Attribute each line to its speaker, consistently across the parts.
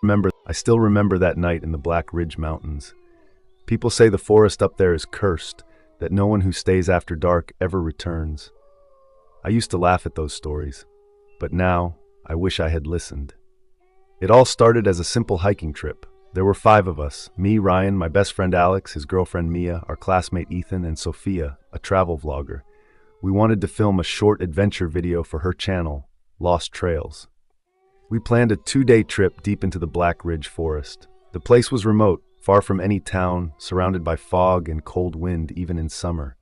Speaker 1: I still remember that night in the Black Ridge Mountains. People say the forest up there is cursed, that no one who stays after dark ever returns. I used to laugh at those stories, but now I wish I had listened. It all started as a simple hiking trip. There were 5 of us: me, Ryan, my best friend Alex, his girlfriend Mia, our classmate Ethan, and Sophia, a travel vlogger. We wanted to film a short adventure video for her channel, Lost Trails. We planned a 2-day trip deep into the Black Ridge Forest. The place was remote, far from any town, surrounded by fog and cold wind even in summer.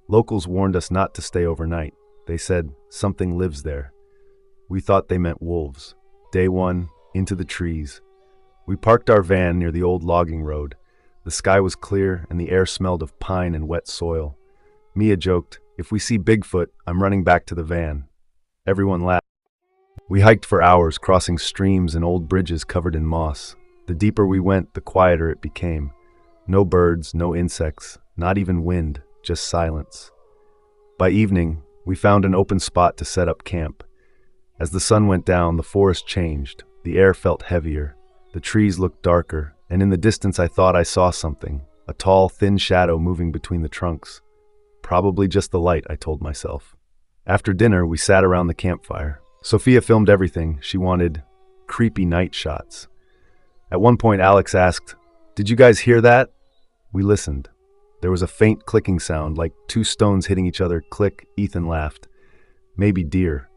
Speaker 1: Locals warned us not to stay overnight. They said, something lives there. We thought they meant wolves. Day 1, into the trees. We parked our van near the old logging road. The sky was clear and the air smelled of pine and wet soil. Mia joked, "If we see Bigfoot, I'm running back to the van." Everyone laughed. We hiked for hours, crossing streams and old bridges covered in moss. The deeper we went, the quieter it became. No birds, no insects, not even wind, just silence. By evening, we found an open spot to set up camp. As the sun went down, the forest changed. The air felt heavier. The trees looked darker, and in the distance I thought I saw something, a tall, thin shadow moving between the trunks. Probably just the light, I told myself. After dinner, we sat around the campfire. Sophia filmed everything. She wanted creepy night shots. At one point, Alex asked, "Did you guys hear that?" We listened. There was a faint clicking sound, like 2 stones hitting each other. Click, Ethan laughed. Maybe deer.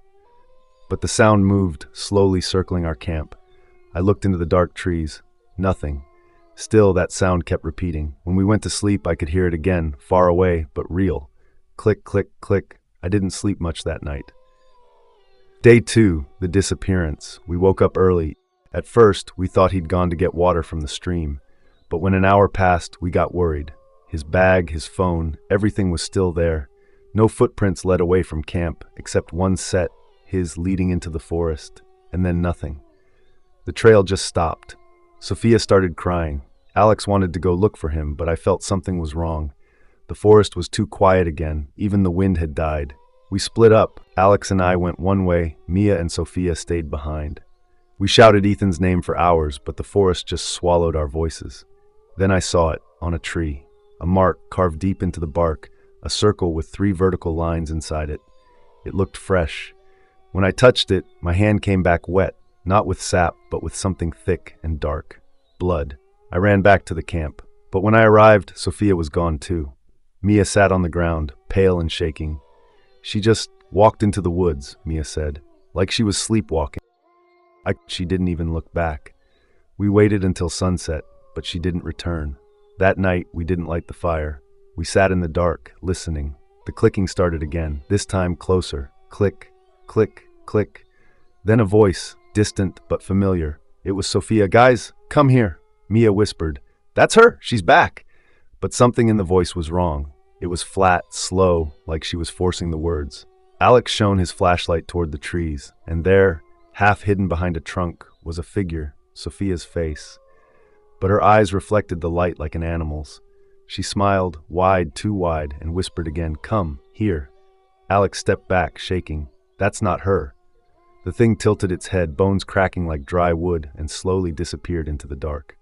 Speaker 1: But the sound moved, slowly circling our camp. I looked into the dark trees. Nothing. Still, that sound kept repeating. When we went to sleep, I could hear it again, far away, but real. Click, click, click. I didn't sleep much that night. Day 2, the disappearance. We woke up early. At first, we thought he'd gone to get water from the stream. But when an hour passed, we got worried. His bag, his phone, everything was still there. No footprints led away from camp, except one set, his leading into the forest, and then nothing. The trail just stopped. Sophia started crying. Alex wanted to go look for him, but I felt something was wrong. The forest was too quiet again. Even the wind had died. We split up. Alex and I went one way. Mia and Sophia stayed behind. We shouted Ethan's name for hours, but the forest just swallowed our voices. Then I saw it, on a tree. A mark carved deep into the bark, a circle with 3 vertical lines inside it. It looked fresh. When I touched it, my hand came back wet, not with sap, but with something thick and dark. Blood. I ran back to the camp. But when I arrived, Sophia was gone too. Mia sat on the ground, pale and shaking. "She just walked into the woods," Mia said, "like she was sleepwalking." She didn't even look back. We waited until sunset, but she didn't return. That night, we didn't light the fire. We sat in the dark, listening. The clicking started again, this time closer. Click, click, click. Then a voice, distant but familiar. It was Sophia. "Guys, come here," Mia whispered. "That's her, she's back." But something in the voice was wrong. It was flat, slow, like she was forcing the words. Alex shone his flashlight toward the trees, and there, half hidden behind a trunk, was a figure, Sophia's face. But her eyes reflected the light like an animal's. She smiled, wide, too wide, and whispered again, "Come, here." Alex stepped back, shaking. "That's not her." The thing tilted its head, bones cracking like dry wood, and slowly disappeared into the dark.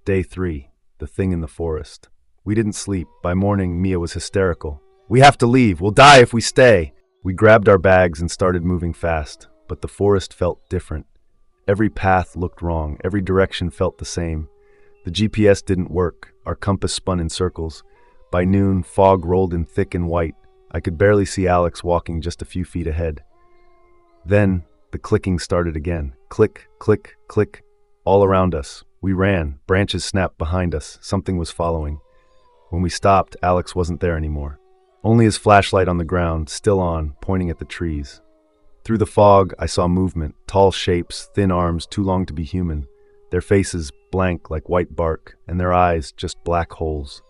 Speaker 1: Day 3, the thing in the forest. We didn't sleep. By morning, Mia was hysterical. "We have to leave. We'll die if we stay." We grabbed our bags and started moving fast, but the forest felt different. Every path looked wrong. Every direction felt the same. The GPS didn't work. Our compass spun in circles. By noon, fog rolled in thick and white. I could barely see Alex walking just a few feet ahead. Then, the clicking started again. Click, click, click. All around us. We ran. Branches snapped behind us. Something was following. When we stopped, Alex wasn't there anymore. Only his flashlight on the ground, still on, pointing at the trees. Through the fog, I saw movement, tall shapes, thin arms too long to be human, their faces blank like white bark, and their eyes just black holes.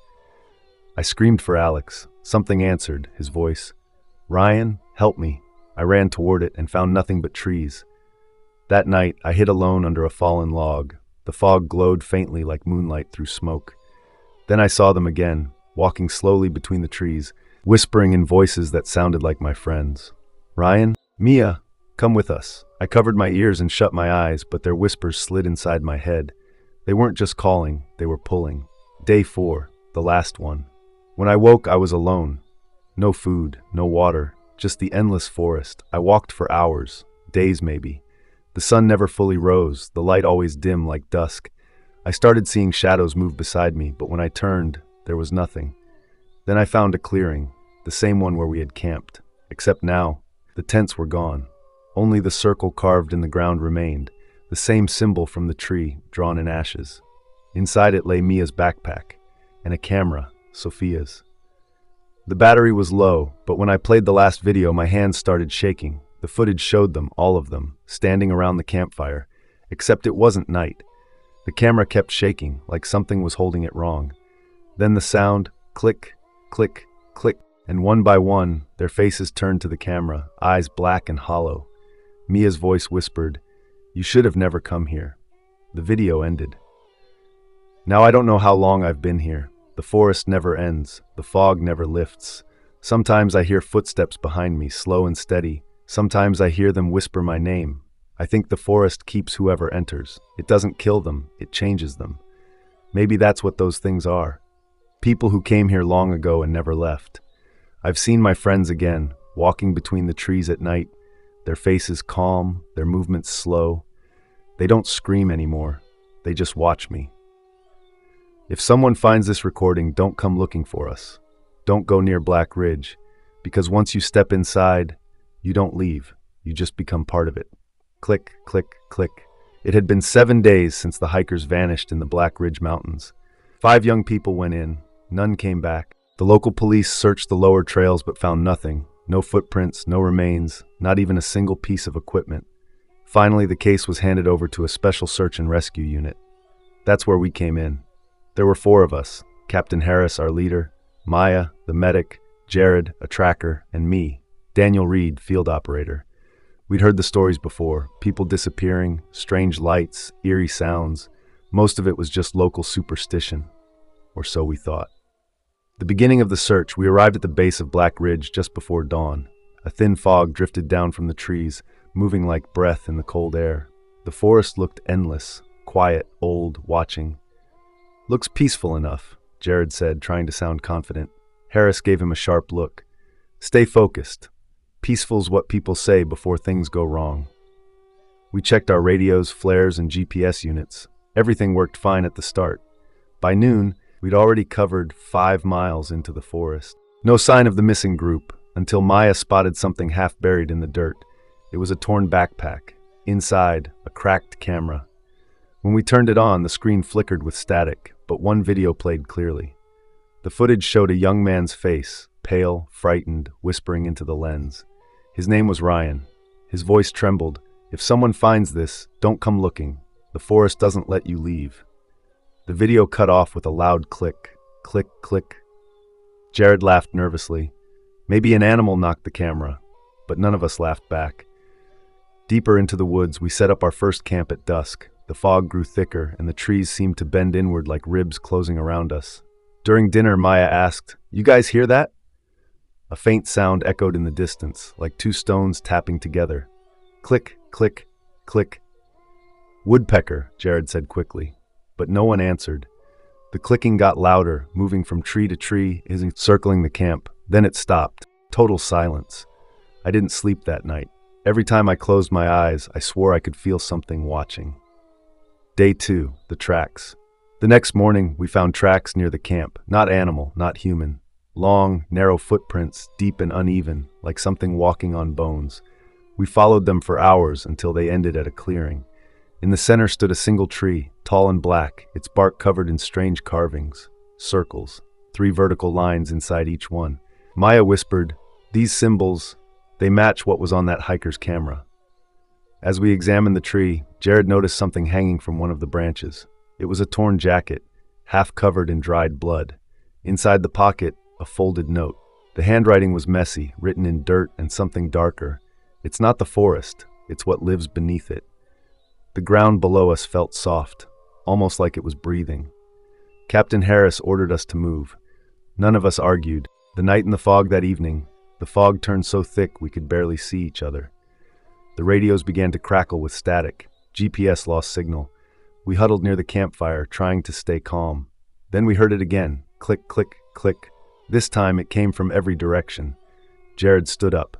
Speaker 1: I screamed for Alex. Something answered, his voice. "Ryan, help me." I ran toward it and found nothing but trees. That night, I hid alone under a fallen log. The fog glowed faintly like moonlight through smoke. Then I saw them again, walking slowly between the trees, whispering in voices that sounded like my friends. "Ryan? Mia, Come with us. I covered my ears and shut my eyes, but their whispers slid inside my head. They weren't just calling, they were pulling. Day 4, the last one. When I woke, I was alone. No food, no water, just the endless forest. I walked for hours, days maybe. The sun never fully rose, the light always dim like dusk. I started seeing shadows move beside me, but when I turned, there was nothing. Then I found a clearing, the same one where we had camped. Except now, the tents were gone. Only the circle carved in the ground remained, the same symbol from the tree, drawn in ashes. Inside it lay Mia's backpack, and a camera, Sophia's. The battery was low, but when I played the last video, my hands started shaking. The footage showed them, all of them, standing around the campfire, except it wasn't night. The camera kept shaking, like something was holding it wrong. Then the sound, click, click, click, and one by one, their faces turned to the camera, eyes black and hollow. Mia's voice whispered, "You should have never come here." The video ended. Now I don't know how long I've been here. The forest never ends. The fog never lifts. Sometimes I hear footsteps behind me, slow and steady. Sometimes I hear them whisper my name. I think the forest keeps whoever enters. It doesn't kill them, it changes them. Maybe that's what those things are. People who came here long ago and never left. I've seen my friends again, walking between the trees at night. Their faces calm, their movements slow. They don't scream anymore. They just watch me. If someone finds this recording, don't come looking for us. Don't go near Black Ridge, because once you step inside, you don't leave. You just become part of it. Click, click, click. It had been 7 days since the hikers vanished in the Black Ridge Mountains. 5 young people went in. None came back. The local police searched the lower trails but found nothing. No footprints, no remains, not even a single piece of equipment. Finally, the case was handed over to a special search and rescue unit. That's where we came in. There were 4 of us, Captain Harris, our leader, Maya, the medic, Jared, a tracker, and me, Daniel Reed, field operator. We'd heard the stories before, people disappearing, strange lights, eerie sounds. Most of it was just local superstition, or so we thought. The beginning of the search, we arrived at the base of Black Ridge just before dawn. A thin fog drifted down from the trees, moving like breath in the cold air. The forest looked endless, quiet, old, watching. "Looks peaceful enough," Jared said, trying to sound confident. Harris gave him a sharp look. "Stay focused. Peaceful's what people say before things go wrong." We checked our radios, flares, and GPS units. Everything worked fine at the start. By noon, we'd already covered 5 miles into the forest. No sign of the missing group, until Maya spotted something half buried in the dirt. It was a torn backpack. Inside, a cracked camera. When we turned it on, the screen flickered with static, but one video played clearly. The footage showed a young man's face, pale, frightened, whispering into the lens. His name was Ryan. His voice trembled. "If someone finds this, don't come looking. The forest doesn't let you leave." The video cut off with a loud click. Click, click. Jared laughed nervously. Maybe an animal knocked the camera, but none of us laughed back. Deeper into the woods, we set up our first camp at dusk. The fog grew thicker, and the trees seemed to bend inward like ribs closing around us. During dinner, Maya asked, "You guys hear that?" A faint sound echoed in the distance, like 2 stones tapping together. Click, click, click. "Woodpecker," Jared said quickly, but no one answered. The clicking got louder, moving from tree to tree, circling the camp. Then it stopped. Total silence. I didn't sleep that night. Every time I closed my eyes, I swore I could feel something watching. Day 2, the tracks. The next morning, we found tracks near the camp. Not animal, not human. Long, narrow footprints, deep and uneven, like something walking on bones. We followed them for hours until they ended at a clearing. In the center stood a single tree, tall and black, its bark covered in strange carvings. Circles, 3 vertical lines inside each one. Maya whispered, "These symbols, they match what was on that hiker's camera." As we examined the tree, Jared noticed something hanging from one of the branches. It was a torn jacket, half covered in dried blood. Inside the pocket, a folded note. The handwriting was messy, written in dirt and something darker. "It's not the forest, it's what lives beneath it." The ground below us felt soft, almost like it was breathing. Captain Harris ordered us to move. None of us argued. The night in the fog that evening, the fog turned so thick we could barely see each other. The radios began to crackle with static. GPS lost signal. We huddled near the campfire, trying to stay calm. Then we heard it again. Click, click, click. This time it came from every direction. Jared stood up.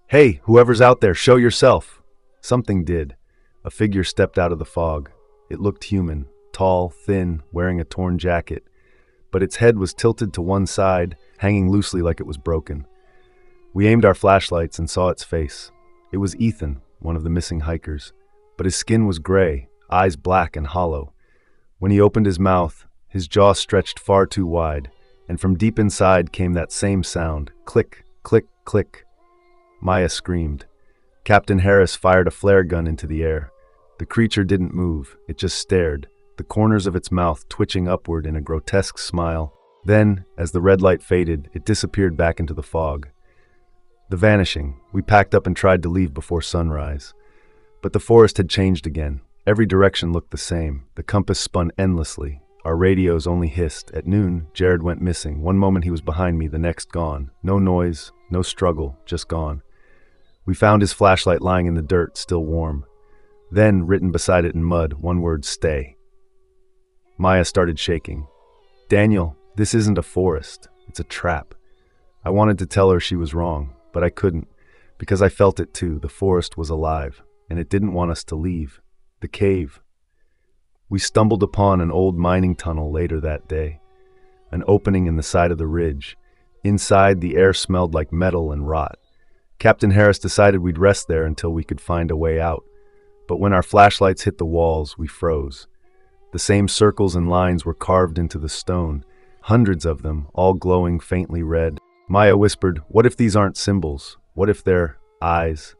Speaker 1: "Hey, whoever's out there, show yourself!" Something did. A figure stepped out of the fog. It looked human, tall, thin, wearing a torn jacket. But its head was tilted to one side, hanging loosely like it was broken. We aimed our flashlights and saw its face. It was Ethan, one of the missing hikers. But his skin was gray, eyes black and hollow. When he opened his mouth, his jaw stretched far too wide, and from deep inside came that same sound, click, click, click. Maya screamed. Captain Harris fired a flare gun into the air. The creature didn't move, it just stared, the corners of its mouth twitching upward in a grotesque smile. Then, as the red light faded, it disappeared back into the fog. The vanishing, we packed up and tried to leave before sunrise. But the forest had changed again. Every direction looked the same. The compass spun endlessly. Our radios only hissed. At noon, Jared went missing. One moment he was behind me, the next gone. No noise, no struggle, just gone. We found his flashlight lying in the dirt, still warm. Then, written beside it in mud, one word, stay. Maya started shaking. "Daniel, this isn't a forest. It's a trap." I wanted to tell her she was wrong, but I couldn't, because I felt it too. The forest was alive, and it didn't want us to leave. The cave. We stumbled upon an old mining tunnel later that day, an opening in the side of the ridge. Inside, the air smelled like metal and rot. Captain Harris decided we'd rest there until we could find a way out. But when our flashlights hit the walls, we froze. The same circles and lines were carved into the stone, hundreds of them, all glowing faintly red. Maya whispered, "What if these aren't symbols? What if they're eyes?"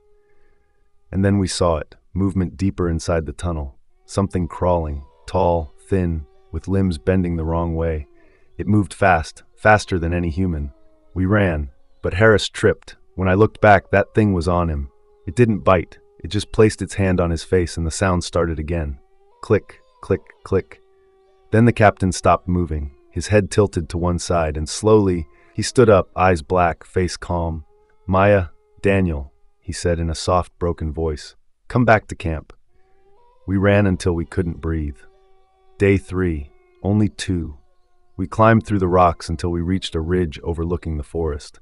Speaker 1: And then we saw it, movement deeper inside the tunnel. Something crawling, tall, thin, with limbs bending the wrong way. It moved fast, faster than any human. We ran, but Harris tripped. When I looked back, that thing was on him. It didn't bite. It just placed its hand on his face and the sound started again. Click, click, click. Then the captain stopped moving. His head tilted to one side and slowly he stood up, eyes black, face calm. "Maya, Daniel," he said in a soft, broken voice. "Come back to camp." We ran until we couldn't breathe. Day 3, only 2. We climbed through the rocks until we reached a ridge overlooking the forest.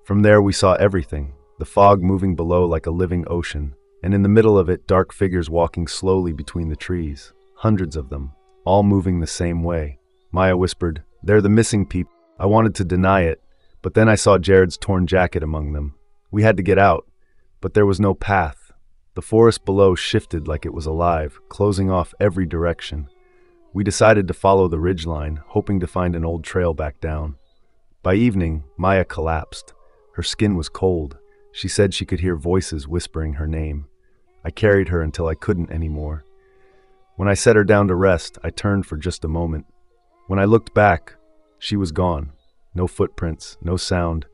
Speaker 1: From there we saw everything, the fog moving below like a living ocean, and in the middle of it, dark figures walking slowly between the trees, hundreds of them, all moving the same way. Maya whispered, "They're the missing people." I wanted to deny it, but then I saw Jared's torn jacket among them. We had to get out, but there was no path. The forest below shifted like it was alive, closing off every direction. We decided to follow the ridgeline, hoping to find an old trail back down. By evening, Maya collapsed. Her skin was cold. She said she could hear voices whispering her name. I carried her until I couldn't anymore. When I set her down to rest, I turned for just a moment. When I looked back, she was gone. No footprints, no sound,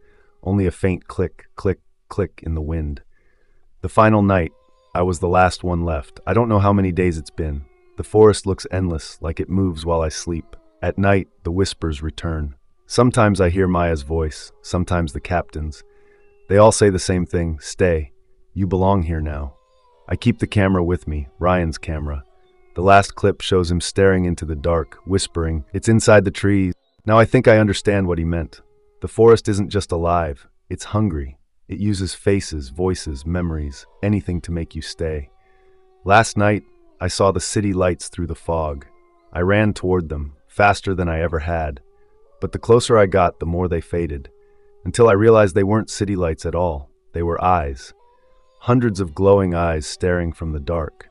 Speaker 1: only a faint click, click, click in the wind. The final night, I was the last one left. I don't know how many days it's been. The forest looks endless, like it moves while I sleep. At night, the whispers return. Sometimes I hear Maya's voice, sometimes the captain's. They all say the same thing, "Stay. You belong here now." I keep the camera with me, Ryan's camera. The last clip shows him staring into the dark, whispering, "It's inside the trees." Now I think I understand what he meant. The forest isn't just alive, it's hungry. It uses faces, voices, memories, anything to make you stay. Last night, I saw the city lights through the fog. I ran toward them, faster than I ever had. But the closer I got, the more they faded, until I realized they weren't city lights at all. They were eyes. Hundreds of glowing eyes staring from the dark.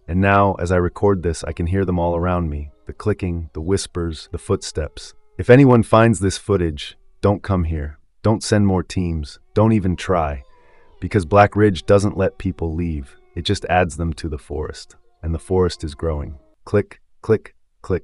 Speaker 1: And now, as I record this, I can hear them all around me. The clicking, the whispers, the footsteps. If anyone finds this footage, don't come here. Don't send more teams. Don't even try. Because Black Ridge doesn't let people leave. It just adds them to the forest. And the forest is growing. Click, click, click.